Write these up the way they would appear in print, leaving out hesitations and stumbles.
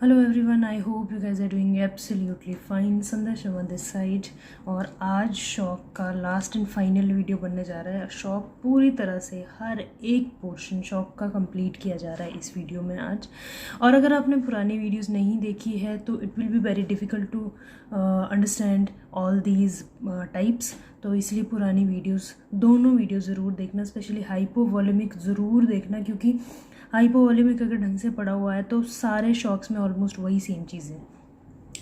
Hello everyone, I hope you guys are doing absolutely fine. Sandhya Sharma this side. और आज shock का last and final video बनने जा रहा है। शॉक पूरी तरह से हर एक पोर्शन शॉक का कंप्लीट किया जा रहा है इस वीडियो में आज। और अगर आपने पुरानी वीडियोस नहीं देखी है तो it will be very difficult to understand all these types. तो इसलिए पुरानी वीडियोस, दोनों वीडियो ज़रूर देखना, स्पेशली हाइपोवॉल्यूमिक ज़रूर देखना, क्योंकि हाइपोवॉल्यूमिक अगर ढंग से पढ़ा हुआ है तो सारे शॉक्स में ऑलमोस्ट वही सेम चीज़ें।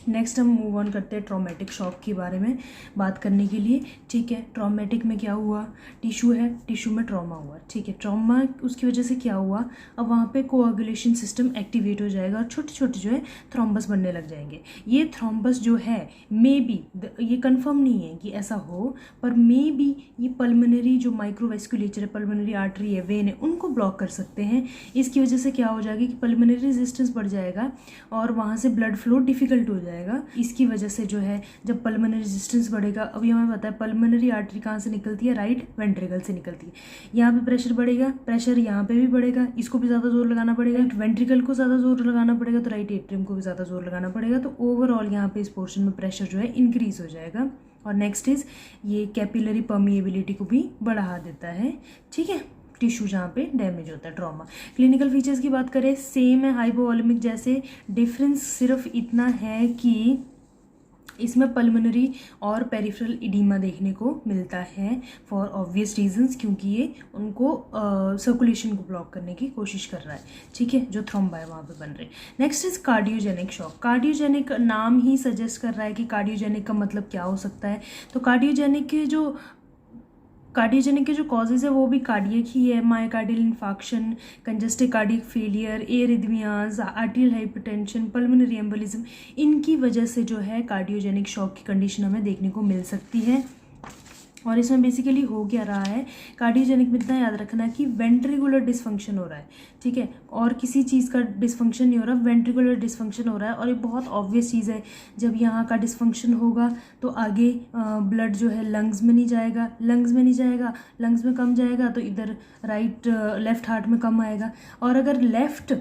नेक्स्ट हम मूव ऑन करते हैं ट्रॉमेटिक शॉक के बारे में बात करने के लिए। ठीक है, ट्रॉमेटिक में क्या हुआ, टिश्यू है, टिश्यू में ट्रॉमा हुआ। ठीक है, ट्रॉमा उसकी वजह से क्या हुआ, अब वहाँ पे कोआगुलेशन सिस्टम एक्टिवेट हो जाएगा और छोटे छोटे जो है थ्रोम्बस बनने लग जाएंगे। ये थ्रोम्बस जो है मे बी, ये कंफर्म नहीं है कि ऐसा हो, पर मे बी ये पल्मोनरी जो माइक्रोवेस्कुलेचर है, पल्मोनरी आर्टरी है, वेन है, उनको ब्लॉक कर सकते हैं। इसकी वजह से क्या हो जाएगा कि पल्मोनरी रेजिस्टेंस बढ़ जाएगा और वहाँ से ब्लड फ्लो डिफिकल्ट हो जाएगा। इसकी वजह से जो है जब पल्मोनरी रेजिस्टेंस बढ़ेगा, अभी हमें पता है पल्मोनरी आर्टरी कहाँ से निकलती है, राइट वेंट्रिकल से निकलती है। यहाँ पे प्रेशर बढ़ेगा, प्रेशर यहाँ पे भी बढ़ेगा, इसको भी ज़्यादा जोर लगाना पड़ेगा, राइट वेंट्रिकल को ज़्यादा जोर लगाना पड़ेगा, तो राइट एट्रियम को भी ज़्यादा जोर लगाना पड़ेगा। तो ओवरऑल यहाँ पे इस पोर्शन में प्रेशर जो है इंक्रीज हो जाएगा। और नेक्स्ट इज ये कैपिलरी परमिएबिलिटी को भी बढ़ा देता है। ठीक है, टिश्यू जहाँ पे डैमेज होता है, ट्रॉमा। क्लिनिकल फीचर्स की बात करें, सेम है हाइपोवॉल्यूमिक जैसे, डिफरेंस सिर्फ इतना है कि इसमें पल्मोनरी और पेरिफेरल इडीमा देखने को मिलता है फॉर ऑब्वियस रीजंस, क्योंकि ये उनको सर्कुलेशन को ब्लॉक करने की कोशिश कर रहा है। ठीक है, जो थ्रोम्बा है वहाँ पे बन रहे। Next is cardiogenic shock. Cardiogenic नाम ही सजेस्ट कर रहा है कि कार्डियोजेनिक का मतलब क्या हो सकता है। तो कार्डियोजेनिक के जो कॉजेज है वो भी कार्डियक ही है। Myocardial infarction, congestive cardiac failure, arrhythmias, आर्टियल hypertension, pulmonary embolism, इनकी वजह से जो है कार्डियोजेनिक शॉक की कंडीशन हमें देखने को मिल सकती है। और इसमें बेसिकली हो क्या रहा है, कार्डियोजेनिक में इतना याद रखना कि वेंट्रिकुलर डिसफंक्शन हो रहा है। ठीक है, और किसी चीज़ का डिसफंक्शन नहीं हो रहा, वेंट्रिकुलर डिसफंक्शन हो रहा है। और ये बहुत ऑब्वियस चीज़ है, जब यहाँ का डिसफंक्शन होगा तो आगे ब्लड जो है लंग्स में नहीं जाएगा, लंग्स में कम जाएगा तो इधर लेफ्ट हार्ट में कम आएगा। और अगर लेफ्ट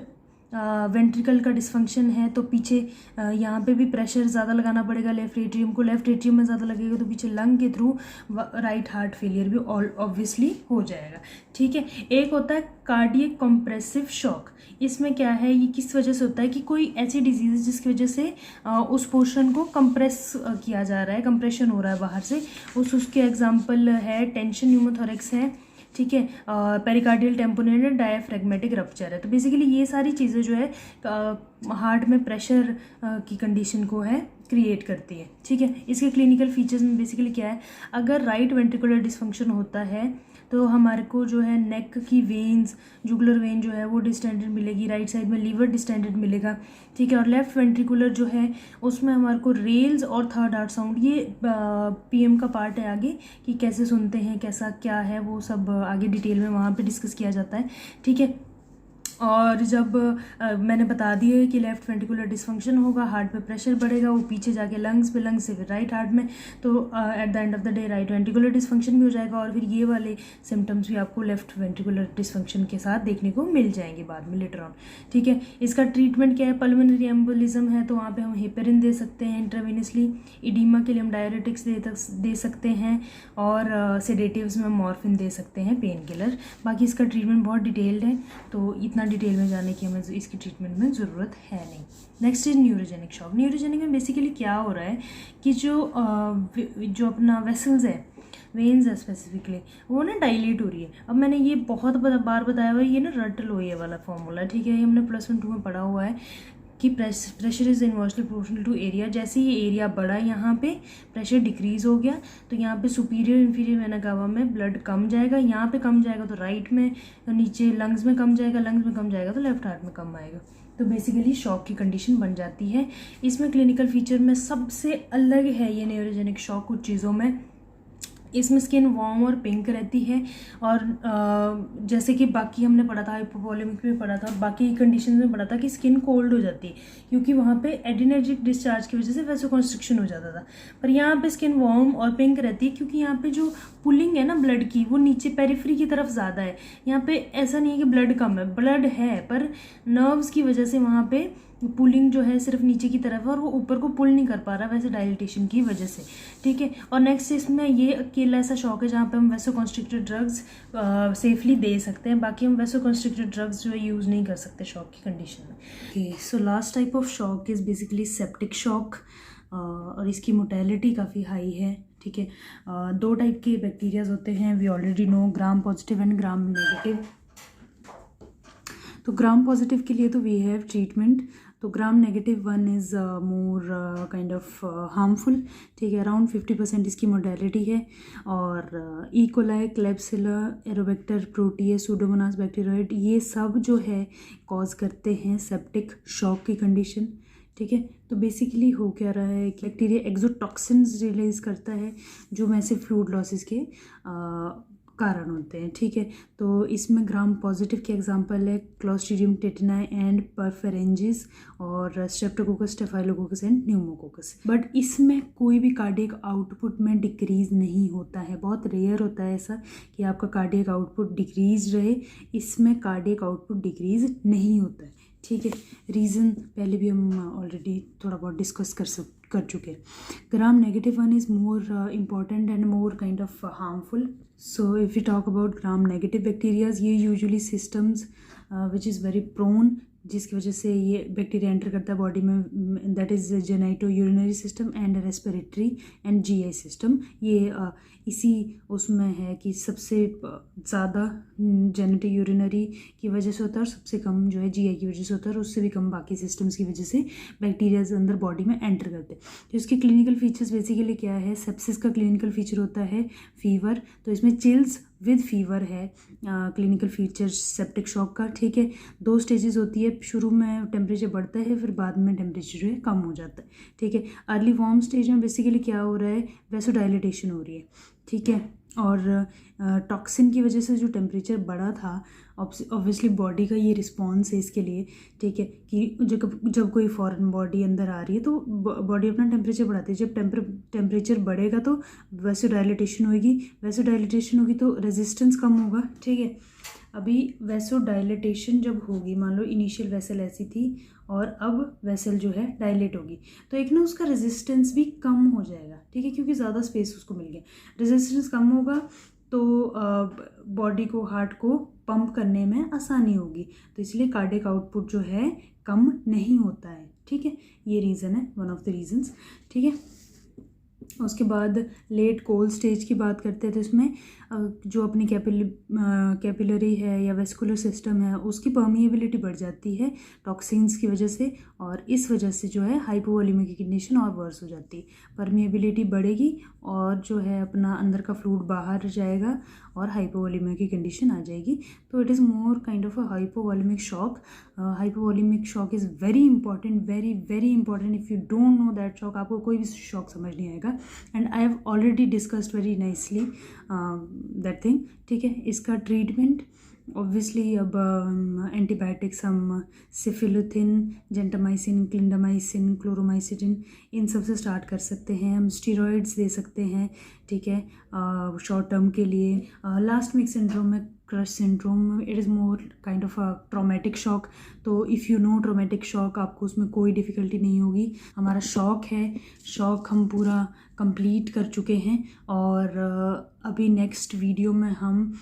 वेंट्रिकल का डिसफंक्शन है तो पीछे यहाँ पे भी प्रेशर ज़्यादा लगाना पड़ेगा लेफ्ट एट्रियम को, लेफ्ट एट्रियम में ज़्यादा लगेगा तो पीछे लंग के थ्रू राइट हार्ट फेलियर भी ऑब्वियसली हो जाएगा। ठीक है, एक होता है कार्डियक कंप्रेसिव शॉक। इसमें क्या है, ये किस वजह से होता है कि कोई ऐसी डिजीज जिसकी वजह से उस पोर्शन को कंप्रेस किया जा रहा है, कंप्रेशन हो रहा है बाहर से, उसके एग्जाम्पल है टेंशन न्यूमोथोरेक्स है। ठीक है, पेरिकार्डियल टेम्पोनेट डायफ्रेगमेटिक रप्चर है। तो बेसिकली ये सारी चीज़ें जो है हार्ट में प्रेशर की कंडीशन को है क्रिएट करती है। ठीक है, इसके क्लिनिकल फीचर्स में बेसिकली क्या है, अगर राइट वेंट्रिकुलर डिसफंक्शन होता है तो हमारे को जो है नेक की वेन्स, जुगुलर वेन जो है वो डिस्टेंडेड मिलेगी, राइट साइड में लीवर डिस्टेंडेड मिलेगा। ठीक है, और लेफ्ट वेंट्रिकुलर जो है उसमें हमारे को रेल्स और थर्ड हार्ट साउंड, ये पीएम का पार्ट है आगे कि कैसे सुनते हैं, कैसा क्या है, वो सब आगे डिटेल में वहाँ पे डिस्कस किया जाता है। ठीक है, और जब मैंने बता दिया है कि लेफ्ट वेंट्रिकुलर डिसफंक्शन होगा, हार्ट पे प्रेशर बढ़ेगा, वो पीछे जाके लंग्स पे, लंग्स से फिर राइट हार्ट में, तो at the end of the day right ventricular dysfunction भी हो जाएगा। और फिर ये वाले सिम्टम्स भी आपको लेफ्ट वेंट्रिकुलर डिसफंक्शन के साथ देखने को मिल जाएंगे बाद में लेटर ऑन। ठीक है, इसका ट्रीटमेंट क्या है, पल्मोनरी एम्बोलिज्म है तो वहाँ पर हम हेपेरिन दे सकते हैं इंट्रावेनसली, इडीमा के लिए हम डायरेटिक्स दे सकते हैं, और सेडेटिव्स में मॉर्फिन दे सकते हैं, पेन किलर। बाकी इसका ट्रीटमेंट बहुत डिटेल्ड है, तो इतना डिटेल में जाने की हमें इसकी ट्रीटमेंट में ज़रूरत है नहीं। Next is neurogenic shock. Neurogenic में बेसिकली क्या हो रहा है कि जो अपना वेसल्स है, वेन्स है स्पेसिफिकली, वो ना डायलेट हो रही है। अब मैंने ये बहुत बार बताया हुआ है, ये ना रट लो ये वाला फॉर्मूला। ठीक है, ये हमने +1 2 में पढ़ा हुआ है कि pressure is inversely proportional to area. जैसे ये एरिया बढ़ा, यहाँ पे प्रेशर डिक्रीज हो गया, तो यहाँ पे सुपीरियर इंफीरियर वेना कावा में ब्लड कम जाएगा, यहाँ पे कम जाएगा तो राइट में, तो नीचे लंग्स में कम जाएगा, लंग्स में कम जाएगा तो लेफ्ट हार्ट में कम आएगा। तो बेसिकली शॉक की कंडीशन बन जाती है। इसमें क्लिनिकल फीचर में सबसे अलग है ये न्यूरोजेनिक शॉक कुछ चीज़ों में, इसमें स्किन वार्म और पिंक रहती है। और जैसे कि बाकी हमने पढ़ा था, हाइपोवॉल्यूमिक में पढ़ा था, बाकी कंडीशन में पढ़ा था कि स्किन कोल्ड हो जाती है क्योंकि वहाँ पे एडिनर्जिक डिस्चार्ज की वजह से वैसोकंस्ट्रिक्शन हो जाता था। पर यहाँ पे स्किन वार्म और पिंक रहती है क्योंकि यहाँ पे जो पुलिंग है ना ब्लड की, वो नीचे पेरिफेरी की तरफ ज़्यादा है। यहाँ पे ऐसा नहीं है कि ब्लड कम है, ब्लड है, पर नर्व्स की वजह से वहाँ पे पुलिंग जो है सिर्फ नीचे की तरफ है और वो ऊपर को पुल नहीं कर पा रहा वैसे डायलिटेशन की वजह से, ठीक है। और नेक्स्ट इसमें ये अकेला ऐसा शॉक है जहाँ पे हम वैसोकॉन्स्ट्रिक्टेड ड्रग्स सेफली दे सकते हैं, बाकी हम वैसोकॉन्स्ट्रिक्टेड ड्रग्स जो है यूज़ नहीं कर सकते शॉक की कंडीशन में। Okay, so last type of shock is basically septic shock, और इसकी मोर्टेलिटी काफ़ी हाई है, ठीक है। 2 टाइप के बैक्टीरियाज होते हैं, we already know, gram positive and gram negative. तो ग्राम पॉजिटिव के लिए तो वी हैव ट्रीटमेंट, तो ग्राम negative one is more kind of harmful, ठीक है। अराउंड 50% इसकी मोर्टेलिटी है। और ई कोलाई, क्लेब्सिला, एरोबैक्टर, प्रोटिया, सूडोमोनास बैक्टीरियोइड, ये सब जो है कॉज करते हैं सेप्टिक शॉक की कंडीशन, ठीक है। तो बेसिकली हो क्या रहा है कि बैक्टीरिया एक्सोटॉक्सिन्स रिलीज करता है जो मैसिव फ्लूइड लॉसेस के कारण होते हैं, ठीक है। तो इसमें ग्राम पॉजिटिव के एग्जांपल है क्लोस्ट्रीडियम टेटनाई एंड परफेरेंजिस और Streptococcus, staphylococcus and pneumococcus. But इसमें कोई भी कार्डियक आउटपुट में डिक्रीज नहीं होता है, बहुत रेयर होता है ऐसा कि आपका कार्डियक आउटपुट डिक्रीज रहे, इसमें कार्डियक आउटपुट डिक्रीज नहीं होता है, ठीक है। रीज़न पहले भी हम ऑलरेडी थोड़ा बहुत डिस्कस कर चुके हैं। Gram negative one is more important and more kind of harmful. So if you talk about gram negative bacterias, ये usually systems which is very prone, जिसकी वजह से ये बैक्टीरिया एंटर करता है बॉडी में, that is genito urinary system and respiratory and GI system. ये इसी उसमें है कि सबसे ज़्यादा जेनेटिक यूरिनरी की वजह से होता है और सबसे कम जो है जीआई की वजह से होता है, और उससे भी कम बाकी सिस्टम्स की वजह से बैक्टीरियाज अंदर बॉडी में एंटर करते हैं। तो इसके क्लिनिकल फीचर्स बेसिकली क्या है, सेप्सिस का क्लिनिकल फीचर होता है फीवर, तो इसमें चिल्स विद फीवर है क्लिनिकल फीचर्स सेप्टिक शॉक का, ठीक है। 2 स्टेजेस होती है, शुरू में टेम्परेचर बढ़ता है, फिर बाद में टेम्परेचर जो है कम हो जाता है, ठीक है। अर्ली वार्म स्टेज में बेसिकली क्या हो रहा है, वैसोडाइलेटेशन हो रही है, ठीक है। और टॉक्सिन की वजह से जो टेम्परेचर बढ़ा था, ऑब्वियसली बॉडी का ये रिस्पॉन्स है इसके लिए, ठीक है, कि जब कोई फॉरेन बॉडी अंदर आ रही है तो बॉडी अपना टेम्परेचर बढ़ाती है। जब टेम्परेचर बढ़ेगा तो वैसोडाइलेटेशन होगी तो रेजिस्टेंस कम होगा, ठीक है। अभी वैसोडाइलेटेशन जब होगी, मान लो इनिशियल वेसल ऐसी थी और अब वेसल जो है डायलेट होगी, तो एक ना उसका रेजिस्टेंस भी कम हो जाएगा, ठीक है, क्योंकि ज़्यादा स्पेस उसको मिल गया। रेजिस्टेंस कम होगा तो बॉडी को, हार्ट को पंप करने में आसानी होगी, तो इसलिए कार्डियक आउटपुट जो है कम नहीं होता है, ठीक है। ये रीज़न है, वन ऑफ द रीजंस, ठीक है। उसके बाद लेट कोल्ड स्टेज की बात करते हैं, तो इसमें जो अपनी कैपिलरी है या वेस्कुलर सिस्टम है उसकी परमिएबिलिटी बढ़ जाती है टॉक्सिन्स की वजह से, और इस वजह से जो है हाइपोवॉल्यूमिक की कंडीशन और वर्स हो जाती है। परमिएबिलिटी बढ़ेगी और जो है अपना अंदर का फ्लूइड बाहर जाएगा और हाइपोवॉल्यूमिक की कंडीशन आ जाएगी, तो it is more kind of a hypovolaemic shock. Hypovolaemic shock is very important, very very important. If you don't know that shock, आपको कोई भी शॉक समझ नहीं आएगा, and I have already discussed very nicely that thing, ठीक है। इसका treatment obviously अब एंटीबायोटिक्स हम सिफिलुथिन, जेंटामाइसिन, क्लिंडामाइसिन, क्लोरोमाइसिन, इन सब से स्टार्ट कर सकते हैं। हम स्टीरॉइड्स दे सकते हैं, ठीक है, शॉर्ट टर्म के लिए। लास्ट सिंड्रोम में, crush syndrome, it is more kind of a traumatic shock, तो if you know traumatic shock, आपको उसमें कोई डिफ़िकल्टी नहीं होगी। हमारा शॉक है, शॉक हम पूरा कंप्लीट कर चुके हैं, और अभी नेक्स्ट वीडियो में हम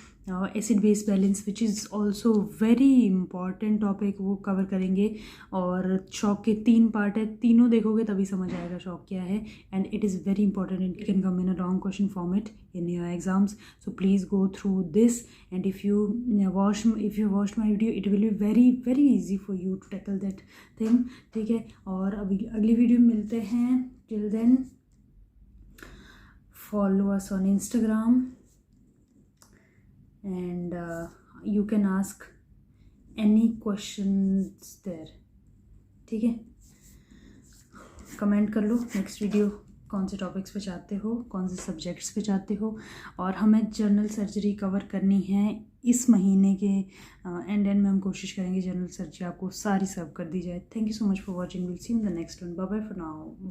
acid base balance, which is also very important topic, वो कवर करेंगे। और शॉक के 3 पार्ट है, तीनों देखोगे तभी समझ आएगा शॉक क्या है, and it is very important, it can come in a long question format in your exams, so please go through this, and if you watched my video, it will be very very easy for you to tackle that thing, ठीक है। और अभी अगली video में मिलते हैं, till then follow us on Instagram, and you can ask any questions there, ठीक है। कमेंट कर लो नेक्स्ट वीडियो कौन से टॉपिक्स पे चाहते हो, कौन से सब्जेक्ट्स पे चाहते हो, और हमें जनरल सर्जरी कवर करनी है इस महीने के एंड में। हम कोशिश करेंगे जनरल सर्जरी आपको सारी सर्व कर दी जाए। Thank you so much for watching, will see in the next one, bye bye for now, bye.